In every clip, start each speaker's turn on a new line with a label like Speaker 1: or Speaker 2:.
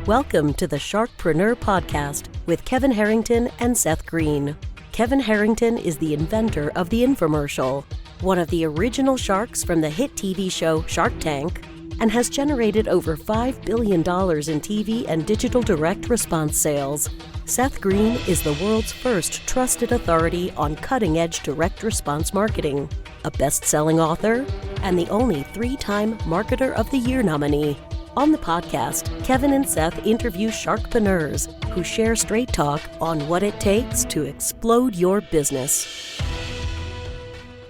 Speaker 1: Welcome to the Sharkpreneur podcast with Kevin Harrington and Seth Greene. Kevin Harrington is the inventor of the infomercial, one of the original sharks from the hit TV show Shark Tank, and has generated over $5 billion in TV and digital direct response sales. Seth Greene is the world's first trusted authority on cutting-edge direct response marketing, a best-selling author, and the only 3-time Marketer of the Year nominee. On the podcast, Kevin and Seth interview sharkpreneurs who share straight talk on what it takes to explode your business.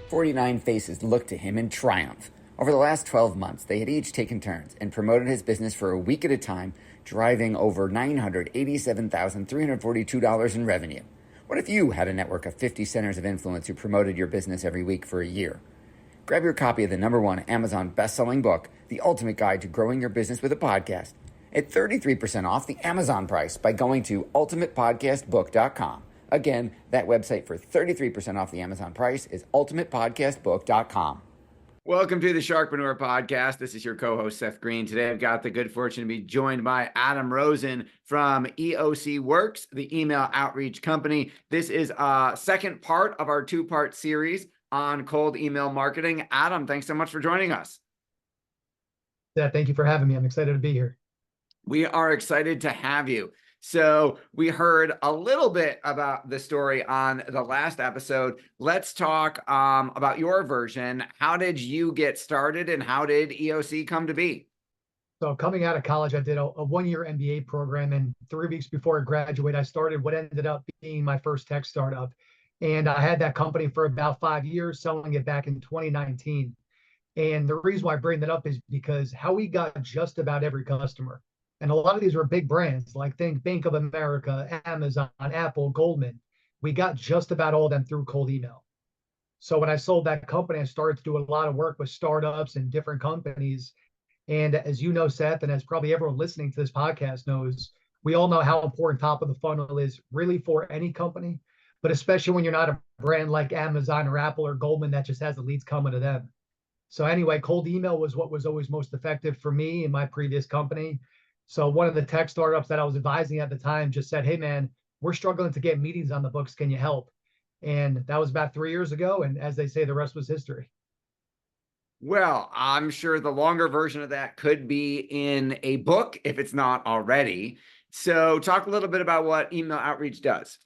Speaker 2: 49 faces looked to him in triumph. Over the last 12 months, they had each taken turns and promoted his business for a week at a time, driving over $987,342 in revenue. What if you had a network of 50 centers of influence who promoted your business every week for a year? Grab your copy of the #1 Amazon best-selling book, The Ultimate Guide to Growing Your Business with a Podcast, at 33% off the Amazon price by going to ultimatepodcastbook.com. Again, that website for 33% off the Amazon price is ultimatepodcastbook.com. Welcome to the Sharkpreneur podcast. This is your co-host, Seth Greene. Today, I've got the good fortune to be joined by Adam Rosen from EOC Works, the email outreach company. This is a second part of our 2-part series on cold email marketing. Adam, thanks so much for joining us.
Speaker 3: Yeah, thank you for having me. I'm excited to be here.
Speaker 2: We are excited to have you. So we heard a little bit about the story on the last episode. Let's talk about your version. How did you get started and how did EOC come to be?
Speaker 3: So coming out of college, I did a 1-year MBA program, and 3 weeks before I graduated, I started what ended up being my first tech startup. And I had that company for about 5 years, selling it back in 2019. And the reason why I bring that up is because how we got just about every customer. And a lot of these were big brands, like think Bank of America, Amazon, Apple, Goldman. We got just about all of them through cold email. So when I sold that company, I started to do a lot of work with startups and different companies. And as you know, Seth, and as probably everyone listening to this podcast knows, we all know how important top of the funnel is really for any company, but especially when you're not a brand like Amazon or Apple or Goldman that just has the leads coming to them. So anyway, cold email was what was always most effective for me in my previous company. So one of the tech startups that I was advising at the time just said, hey, man, we're struggling to get meetings on the books. Can you help? And that was about 3 years ago. And as they say, the rest was history.
Speaker 2: Well, I'm sure the longer version of that could be in a book if it's not already. So talk a little bit about what email outreach does.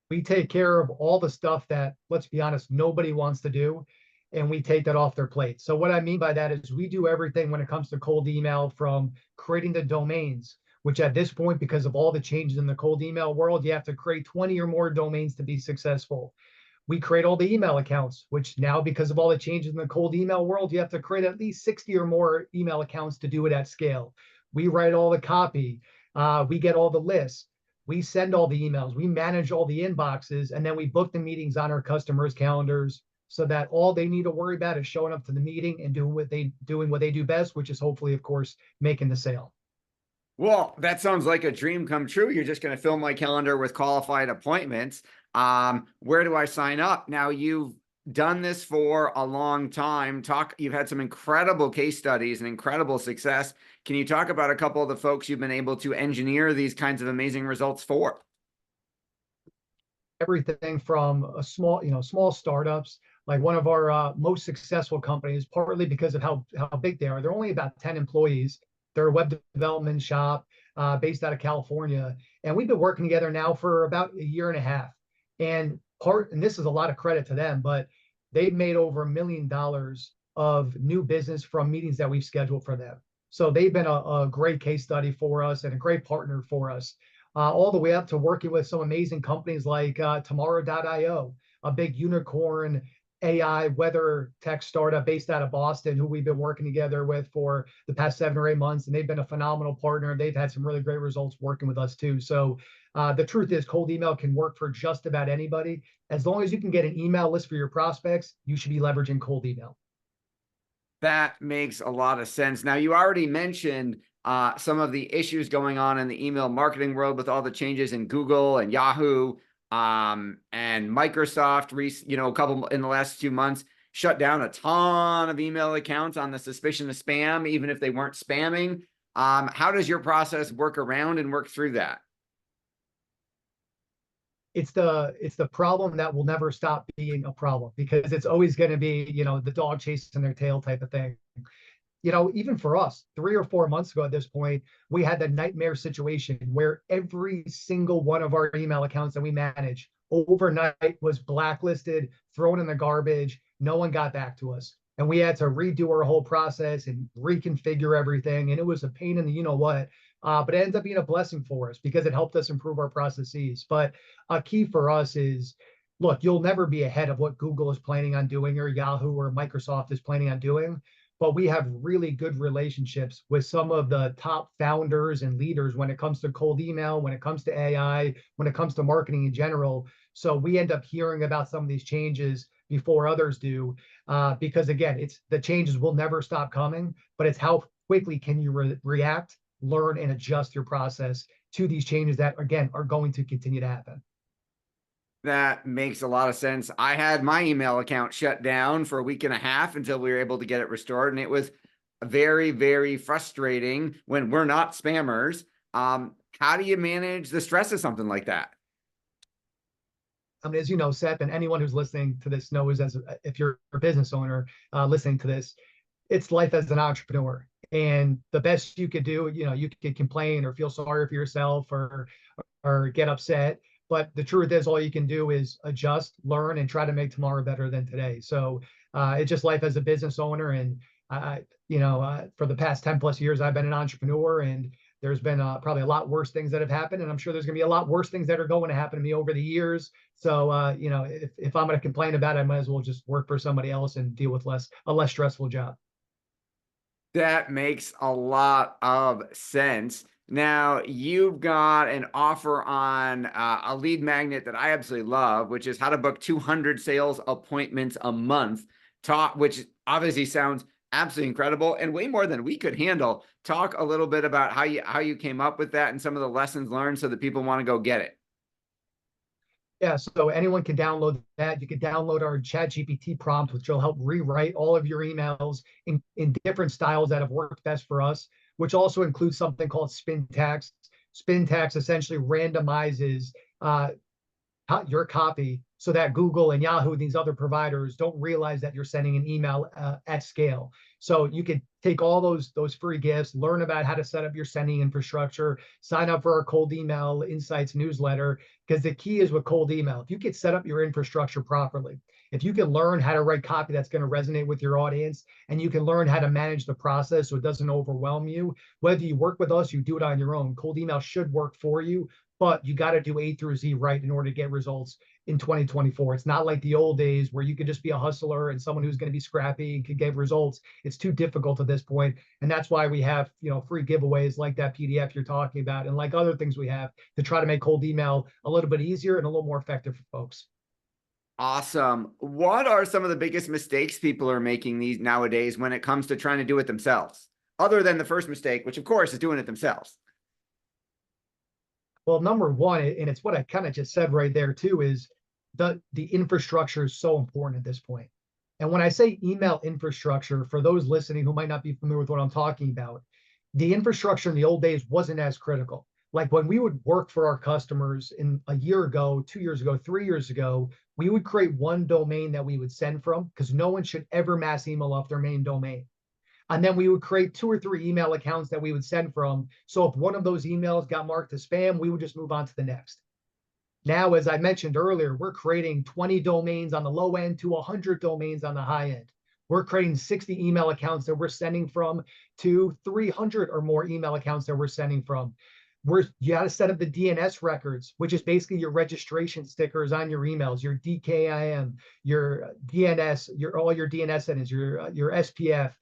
Speaker 3: We take care of all the stuff that, let's be honest, nobody wants to do, and we take that off their plate. So what I mean by that is we do everything when it comes to cold email, from creating the domains, which at this point, because of all the changes in the cold email world, you have to create 20 or more domains to be successful. We create all the email accounts, which now, because of all the changes in the cold email world, you have to create at least 60 or more email accounts to do it at scale. We write all the copy. We get all the lists. We send all the emails, we manage all the inboxes, and then we book the meetings on our customers' calendars so that all they need to worry about is showing up to the meeting and doing what they do best, which is hopefully, of course, making the sale.
Speaker 2: Well, that sounds like a dream come true. You're just going to fill my calendar with qualified appointments. Where do I sign up? Now, you've done this for a long time. You've had some incredible case studies and incredible success. Can you talk about a couple of the folks you've been able to engineer these kinds of amazing results for?
Speaker 3: Everything from a small startups, like one of our most successful companies, partly because of how big they are. They're only about 10 employees. They're a web development shop based out of California. And we've been working together now for about a year and a half. And this is a lot of credit to them, but they've made over $1 million of new business from meetings that we've scheduled for them. So they've been a great case study for us and a great partner for us, all the way up to working with some amazing companies like Tomorrow.io, a big unicorn AI weather tech startup based out of Boston, who we've been working together with for the past 7 or 8 months. And they've been a phenomenal partner. They've had some really great results working with us too. So the truth is, cold email can work for just about anybody. As long as you can get an email list for your prospects, you should be leveraging cold email.
Speaker 2: That makes a lot of sense. Now, you already mentioned some of the issues going on in the email marketing world with all the changes in Google and Yahoo and Microsoft, a couple in the last 2 months, shut down a ton of email accounts on the suspicion of spam, even if they weren't spamming. How does your process work around and work through that?
Speaker 3: It's the problem that will never stop being a problem, because it's always going to be, the dog chasing their tail type of thing. Even for us, 3 or 4 months ago at this point, we had the nightmare situation where every single one of our email accounts that we manage overnight was blacklisted, thrown in the garbage. No one got back to us. And we had to redo our whole process and reconfigure everything. And it was a pain in the what. But it ends up being a blessing for us because it helped us improve our processes. But a key for us is, look, you'll never be ahead of what Google is planning on doing, or Yahoo or Microsoft is planning on doing. But we have really good relationships with some of the top founders and leaders when it comes to cold email, when it comes to AI, when it comes to marketing in general. So we end up hearing about some of these changes before others do, because again, it's the changes will never stop coming, but it's how quickly can you react, learn, and adjust your process to these changes that, again, are going to continue to happen.
Speaker 2: That makes a lot of sense. I had my email account shut down for a week and a half until we were able to get it restored. And it was very, very frustrating when we're not spammers. How do you manage the stress of something like that?
Speaker 3: I mean, as you know, Seth, and anyone who's listening to this knows, if you're a business owner listening to this, it's life as an entrepreneur. And the best you could do, you could complain or feel sorry for yourself or get upset. But the truth is, all you can do is adjust, learn, and try to make tomorrow better than today. So it's just life as a business owner. And for the past 10 plus years, I've been an entrepreneur, and there's been probably a lot worse things that have happened. And I'm sure there's going to be a lot worse things that are going to happen to me over the years. So, if I'm going to complain about it, I might as well just work for somebody else and deal with a less stressful job.
Speaker 2: That makes a lot of sense. Now, you've got an offer on a lead magnet that I absolutely love, which is how to book 200 sales appointments a month, which obviously sounds absolutely incredible and way more than we could handle. Talk a little bit about how you came up with that and some of the lessons learned so that people want to go get it.
Speaker 3: Yeah, so anyone can download that. You can download our ChatGPT prompt, which will help rewrite all of your emails in different styles that have worked best for us, which also includes something called spin tax. Spin tax essentially randomizes your copy so that Google and Yahoo and these other providers don't realize that you're sending an email at scale. So you could take all those free gifts, learn about how to set up your sending infrastructure, sign up for our cold email insights newsletter, because the key is with cold email. If you could set up your infrastructure properly, if you can learn how to write copy that's going to resonate with your audience, and you can learn how to manage the process so it doesn't overwhelm you, whether you work with us, you do it on your own, cold email should work for you. But you got to do A through Z right in order to get results in 2024. It's not like the old days where you could just be a hustler and someone who's going to be scrappy and could get results. It's too difficult at this point. And that's why we have, free giveaways like that PDF you're talking about, and like other things we have to try to make cold email a little bit easier and a little more effective for folks.
Speaker 2: Awesome. What are some of the biggest mistakes people are making these nowadays when it comes to trying to do it themselves? Other than the first mistake, which of course is doing it themselves.
Speaker 3: Well, number one, and it's what I kind of just said right there too, is the infrastructure is so important at this point. And when I say email infrastructure, for those listening who might not be familiar with what I'm talking about, the infrastructure in the old days wasn't as critical. Like when we would work for our customers in a year ago, 2 years ago, 3 years ago, we would create one domain that we would send from, because no one should ever mass email off their main domain. And then we would create 2 or 3 email accounts that we would send from. So if one of those emails got marked as spam, we would just move on to the next. Now, as I mentioned earlier, we're creating 20 domains on the low end to 100 domains on the high end. We're creating 60 email accounts that we're sending from to 300 or more email accounts that we're sending from. You got to set up the DNS records, which is basically your registration stickers on your emails, your DKIM, your DNS, all your DNS settings, your SPF.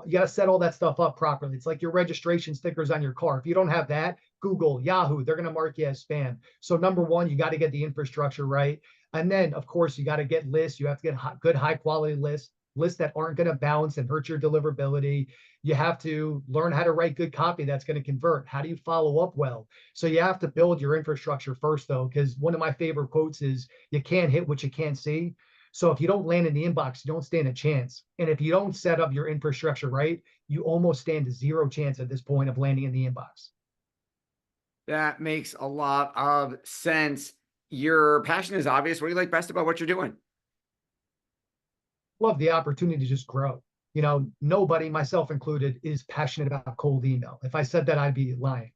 Speaker 3: You got to set all that stuff up properly. It's like your registration stickers on your car. If you don't have that, Google, Yahoo, they're going to mark you as spam. So number one, you got to get the infrastructure right. And then, of course, you got to get lists. You have to get good, high quality lists that aren't going to bounce and hurt your deliverability. You have to learn how to write good copy that's going to convert. How do you follow up well? So you have to build your infrastructure first, though, because one of my favorite quotes is, you can't hit what you can't see. So if you don't land in the inbox, you don't stand a chance. And if you don't set up your infrastructure right, you almost stand a zero chance at this point of landing in the inbox.
Speaker 2: That makes a lot of sense. Your passion is obvious. What do you like best about what you're doing?
Speaker 3: Love the opportunity to just grow. Nobody, myself included, is passionate about cold email. If I said that, I'd be lying.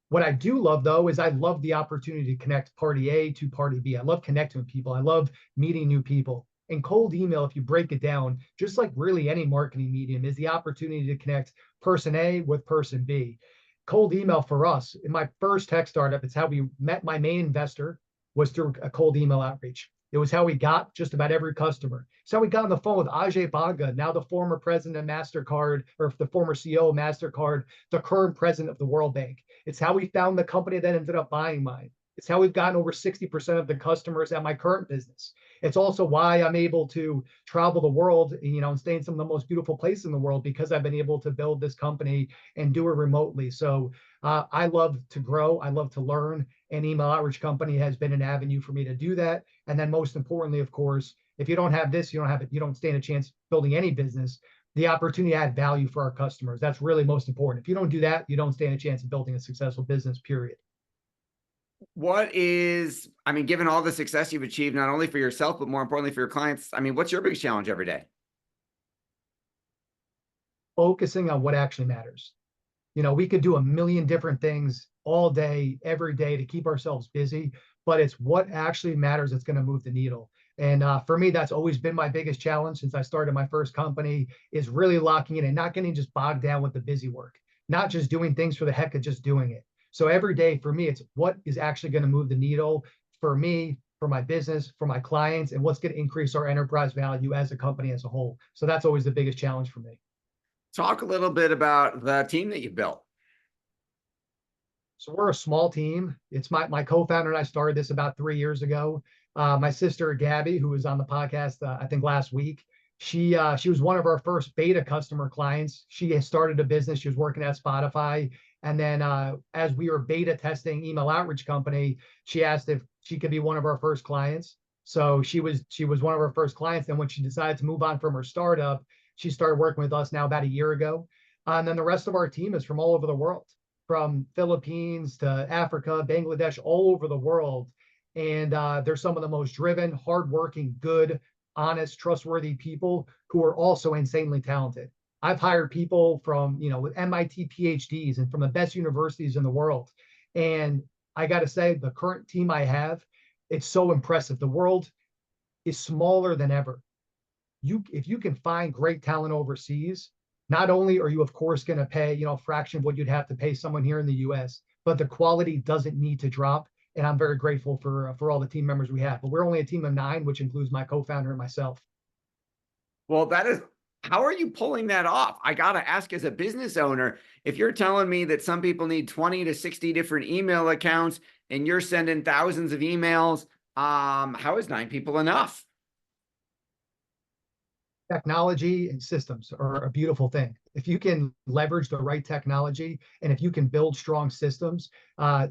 Speaker 3: What I do love, though, is I love the opportunity to connect party A to party B. I love connecting with people. I love meeting new people. And cold email, if you break it down, just like really any marketing medium, is the opportunity to connect person A with person B. Cold email for us, in my first tech startup, it's how we met my main investor, was through a cold email outreach. It was how we got just about every customer. It's how we got on the phone with Ajay Banga, now the former president of MasterCard, or the former CEO of MasterCard, the current president of the World Bank. It's how we found the company that ended up buying mine. It's how we've gotten over 60% of the customers at my current business. It's also why I'm able to travel the world, and stay in some of the most beautiful places in the world, because I've been able to build this company and do it remotely. So I love to grow. I love to learn. And Email Outreach Company has been an avenue for me to do that. And then most importantly, of course, if you don't have this, you don't have it. You don't stand a chance building any business. The opportunity to add value for our customers. That's really most important. If you don't do that, you don't stand a chance of building a successful business, period.
Speaker 2: Given all the success you've achieved, not only for yourself, but more importantly for your clients, what's your biggest challenge every day?
Speaker 3: Focusing on what actually matters. We could do a million different things all day, every day to keep ourselves busy, but it's what actually matters that's going to move the needle. And for me, that's always been my biggest challenge since I started my first company, is really locking in and not getting just bogged down with the busy work, not just doing things for the heck of just doing it. So every day for me, it's what is actually going to move the needle for me, for my business, for my clients, and what's going to increase our enterprise value as a company as a whole. So that's always the biggest challenge for me.
Speaker 2: Talk a little bit about the team that you built.
Speaker 3: So we're a small team. It's my co-founder and I started this about 3 years ago. My sister, Gabby, who was on the podcast, I think last week, she was one of our first beta customer clients. She has started a business. She was working at Spotify. And then as we were beta testing Email Outreach Company, she asked if she could be one of our first clients. So she was one of our first clients. Then when she decided to move on from her startup, she started working with us now about a year ago. And then the rest of our team is from all over the world, from Philippines to Africa, Bangladesh, all over the world. And they're some of the most driven, hardworking, good, honest, trustworthy people who are also insanely talented. I've hired people from, with MIT PhDs and from the best universities in the world. And I got to say, the current team I have, it's so impressive. The world is smaller than ever. If you can find great talent overseas, not only are you, of course, going to pay, a fraction of what you'd have to pay someone here in the US, but the quality doesn't need to drop. And I'm very grateful for all the team members we have. But we're only a team of 9, which includes my co-founder and myself.
Speaker 2: Well, how are you pulling that off? I got to ask, as a business owner, if you're telling me that some people need 20 to 60 different email accounts and you're sending thousands of emails, how is 9 people enough?
Speaker 3: Technology and systems are a beautiful thing. If you can leverage the right technology and if you can build strong systems,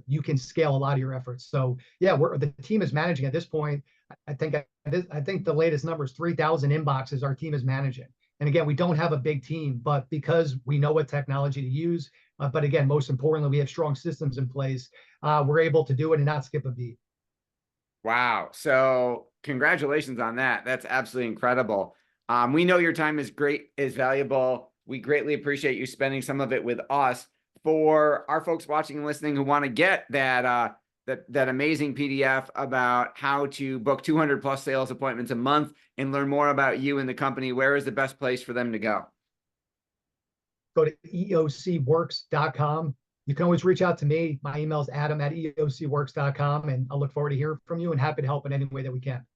Speaker 3: you can scale a lot of your efforts. So yeah, the team is managing at this point. I think the latest number is 3,000 inboxes our team is managing. And again, we don't have a big team, but because we know what technology to use, but again, most importantly, we have strong systems in place. We're able to do it and not skip a beat.
Speaker 2: Wow. So congratulations on that. That's absolutely incredible. We know your time is valuable. We greatly appreciate you spending some of it with us. For our folks watching and listening who want to get that amazing PDF about how to book 200 plus sales appointments a month and learn more about you and the company, where is the best place for them to go?
Speaker 3: Go to eocworks.com. You can always reach out to me. My email is adam@eocworks.com, and I'll look forward to hearing from you and happy to help in any way that we can.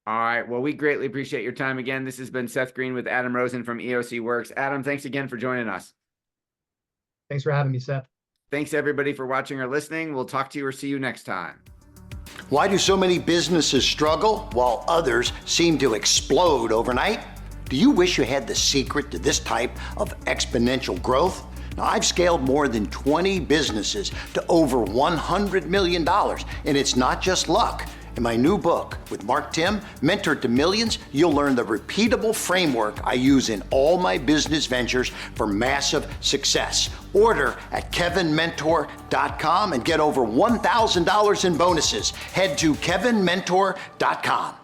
Speaker 2: All right. Well, we greatly appreciate your time again. This has been Seth Greene with Adam Rosen from EOC Works. Adam, thanks again for joining us.
Speaker 3: Thanks for having me, Seth.
Speaker 2: Thanks, everybody, for watching or listening. We'll talk to you or see you next time.
Speaker 4: Why do so many businesses struggle while others seem to explode overnight? Do you wish you had the secret to this type of exponential growth? Now, I've scaled more than 20 businesses to over $100 million, and it's not just luck. In my new book with Mark Tim, Mentor to Millions, you'll learn the repeatable framework I use in all my business ventures for massive success. Order at kevinmentor.com and get over $1,000 in bonuses. Head to kevinmentor.com.